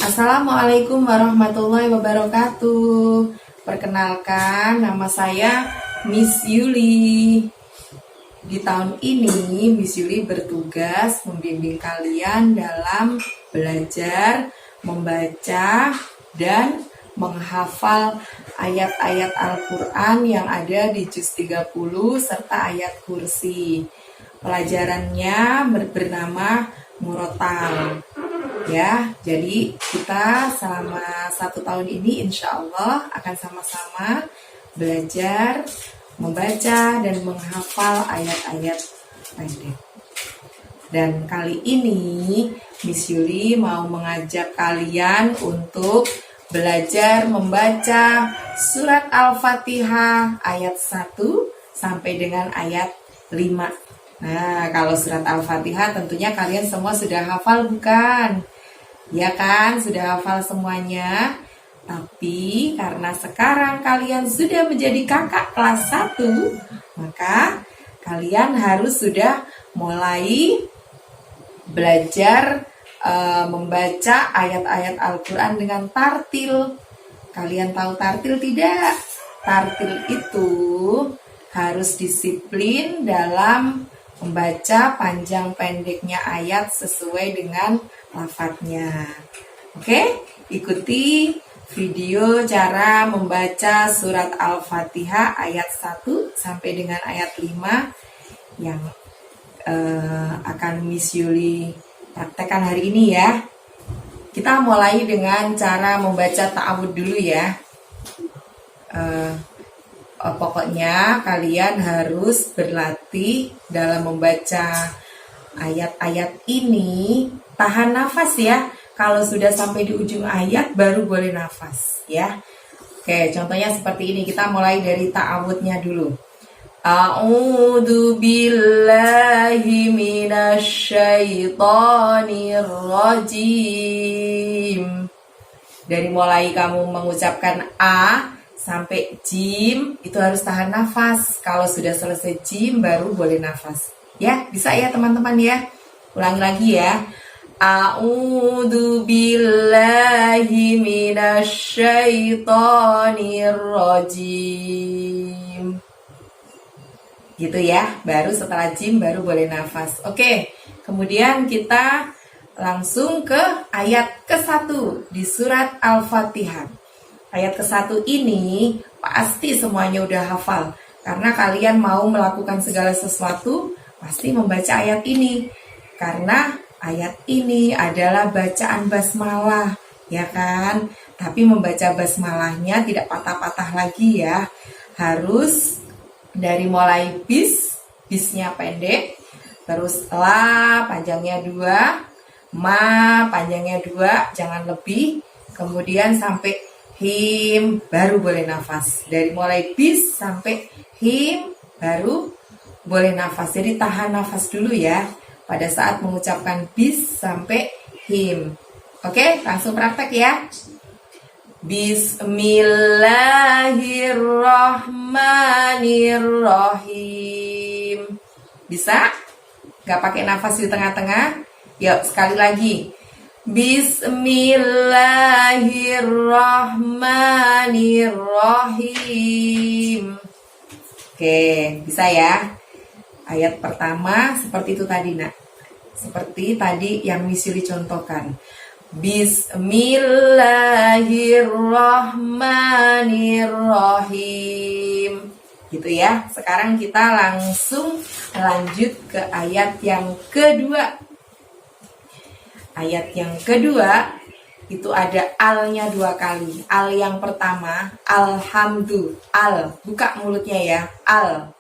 Assalamualaikum warahmatullahi wabarakatuh. Perkenalkan, nama saya Miss Yuli. Di tahun ini, Miss Yuli bertugas membimbing kalian dalam belajar, membaca, dan menghafal ayat-ayat Al-Quran yang ada di juz 30 serta ayat kursi. Pelajarannya bernama Murotal. Ya, jadi kita selama 1 tahun ini insya Allah akan sama-sama belajar, membaca, dan menghafal ayat-ayat pendek. Dan kali ini Miss Yuli mau mengajak kalian untuk belajar membaca surat Al-Fatihah ayat 1 sampai dengan ayat 5. Nah, kalau surat Al-Fatihah tentunya kalian semua sudah hafal bukan? Ya kan, sudah hafal semuanya. Tapi karena sekarang kalian sudah menjadi kakak kelas 1, maka kalian harus sudah mulai belajar membaca ayat-ayat Al-Quran dengan tartil. Kalian tahu tartil tidak? Tartil itu harus disiplin dalam membaca panjang pendeknya ayat sesuai dengan lafadznya. Oke, ikuti video cara membaca surat Al-Fatihah ayat 1 sampai dengan ayat 5 yang akan Miss Yuli praktekkan hari ini ya. Kita mulai dengan cara membaca ta'awud dulu ya. Pokoknya kalian harus berlatih dalam membaca ayat-ayat ini. Tahan nafas ya. Kalau sudah sampai di ujung ayat baru boleh nafas ya. Oke, contohnya seperti ini. Kita mulai dari ta'awudnya dulu. A'udzu billahi minasyaitonir rajim. Dari mulai kamu mengucapkan A sampai jim itu harus tahan nafas. Kalau sudah selesai jim baru boleh nafas. Ya, bisa ya teman-teman ya. Ulangi lagi ya. A'udzu billahi minasyaitonir rajim. Gitu ya. Baru setelah jim baru boleh nafas. Oke. Kemudian kita langsung ke ayat ke-1 di surat Al-Fatihah. Ayat ke-1 ini pasti semuanya udah hafal. Karena kalian mau melakukan segala sesuatu, pasti membaca ayat ini. Karena ayat ini adalah bacaan basmalah, ya kan? Tapi membaca basmalahnya tidak patah-patah lagi ya. Harus dari mulai bisnya pendek. Terus la panjangnya 2, ma panjangnya 2, jangan lebih. Kemudian sampai him baru boleh nafas. Dari mulai bis sampai him baru boleh nafas. Jadi tahan nafas dulu ya pada saat mengucapkan bis sampai him. Oke, langsung praktek ya. Bismillahirrahmanirrahim. Bisa? Gak pakai nafas di tengah-tengah? Yuk, sekali lagi. Bismillahirrahmanirrahim. Oke, bisa ya. Ayat pertama seperti itu tadi nak. Seperti tadi yang Miss Yuli contohkan. Bismillahirrahmanirrahim. Gitu ya. Sekarang kita langsung lanjut ke ayat yang kedua. Ayat yang kedua itu ada alnya 2 kali. Al yang pertama, alhamdu, al, buka mulutnya ya, al.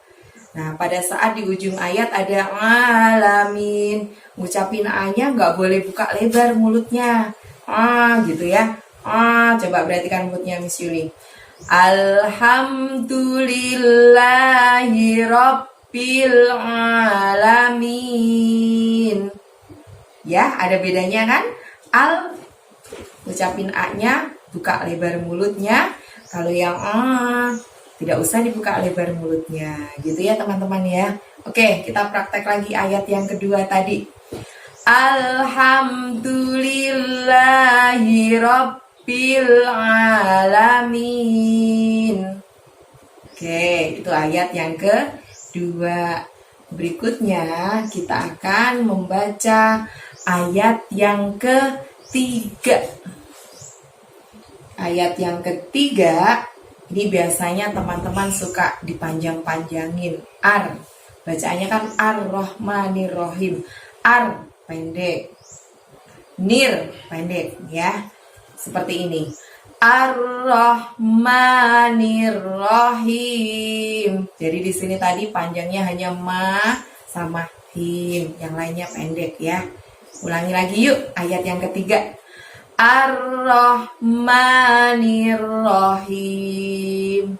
Nah, pada saat di ujung ayat ada alamin, ngucapin a-nya nggak boleh buka lebar mulutnya. Gitu ya. Coba perhatikan mulutnya Miss Yuli. Alhamdulillahi rabbil alamin. Ya, ada bedanya kan? Al, ucapin a-nya, buka lebar mulutnya. Kalau yang tidak usah dibuka lebar mulutnya. Gitu ya teman-teman ya. Oke, kita praktek lagi ayat yang kedua tadi. Alhamdulillahi Rabbil Alamin. Oke, itu ayat yang kedua. Berikutnya kita akan membaca ayat yang ketiga. Ayat yang ketiga, ini biasanya teman-teman suka dipanjang-panjangin. Bacaannya kan Ar-Rahmanir-Rahim. Ar pendek, Nir pendek ya. Seperti ini. Ar-Rahmanir-Rahim. Jadi di sini tadi panjangnya hanya ma sama him, yang lainnya pendek ya. Ulangi lagi yuk ayat yang ketiga. Ar-Rahmanir-Rahim.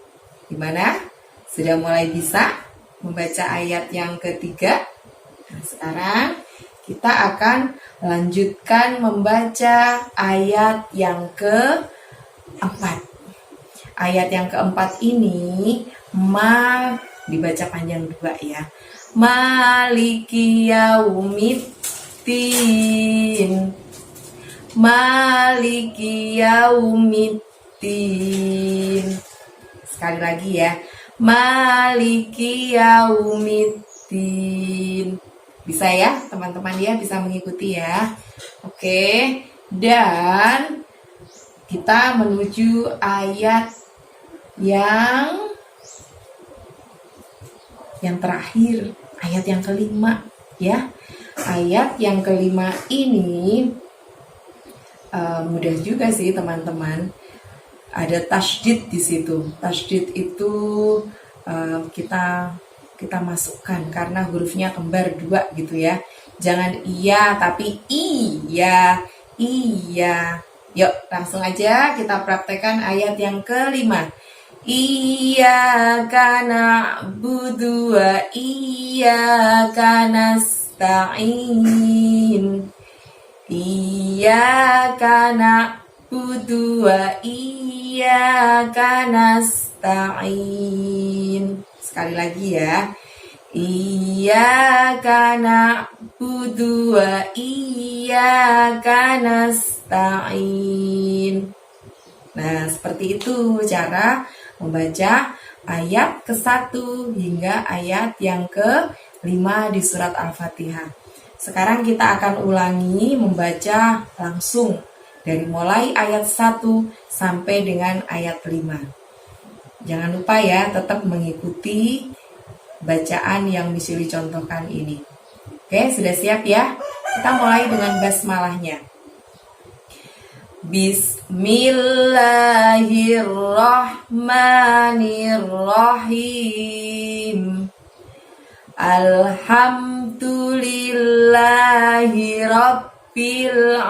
Gimana? Sudah mulai bisa membaca ayat yang ketiga? Nah, sekarang kita akan lanjutkan membaca ayat yang keempat. Ayat yang keempat ini dibaca panjang dua ya. Maliki yaumiddin. Maliki yaumiddin. Sekali lagi ya. Maliki yaumiddin. Bisa ya teman-teman ya, bisa mengikuti ya. Oke, dan kita menuju ayat yang terakhir, ayat yang kelima ya. Ayat yang kelima ini mudah juga sih teman-teman. Ada tasydid di situ. Tasydid itu kita masukkan karena hurufnya kembar dua gitu ya. Jangan iya tapi iya. Yuk langsung aja kita praktekkan ayat yang kelima. Iyyaka na'budu wa iyyaka nasta'in. Iyyaka na'budu wa iyyaka nasta'in. Sekali lagi ya. Iyyaka na'budu wa iyyaka nasta'in. Nah, seperti itu cara membaca ayat ke-1 hingga ayat yang ke-5 di surat Al-Fatihah. Sekarang kita akan ulangi membaca langsung dari mulai ayat 1 sampai dengan ayat 5. Jangan lupa ya, tetap mengikuti bacaan yang Miss contohkan ini. Oke, sudah siap ya? Kita mulai dengan basmalahnya. Bismillahirrahmanirrahim. Alhamdulillahi Rabbil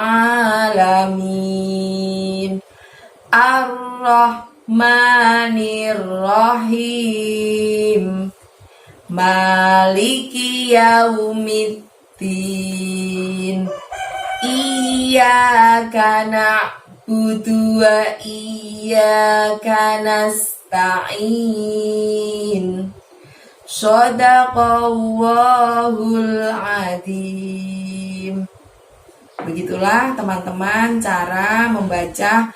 Alamin. Ar-Rahmanir-Rahim. Maliki yaumiddin. Iyyaka na'budu wa iyyaka nasta'in. Shadaqallahul adzim. Begitulah teman-teman cara membaca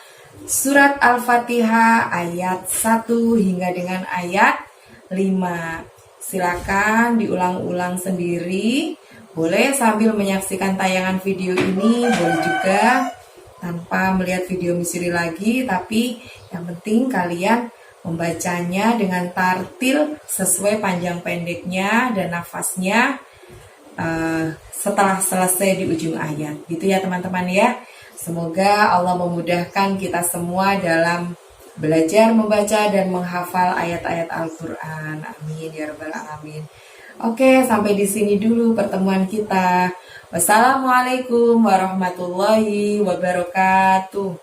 surat Al-Fatihah ayat 1 hingga dengan ayat 5. Silakan diulang-ulang sendiri. Boleh sambil menyaksikan tayangan video ini, boleh juga tanpa melihat video Misri lagi, tapi yang penting kalian membacanya dengan tartil sesuai panjang pendeknya dan nafasnya setelah selesai di ujung ayat. Gitu ya teman-teman ya. Semoga Allah memudahkan kita semua dalam belajar membaca dan menghafal ayat-ayat Al-Quran. Amin ya rabbal alamin. Oke, sampai di sini dulu pertemuan kita. Wassalamualaikum warahmatullahi wabarakatuh.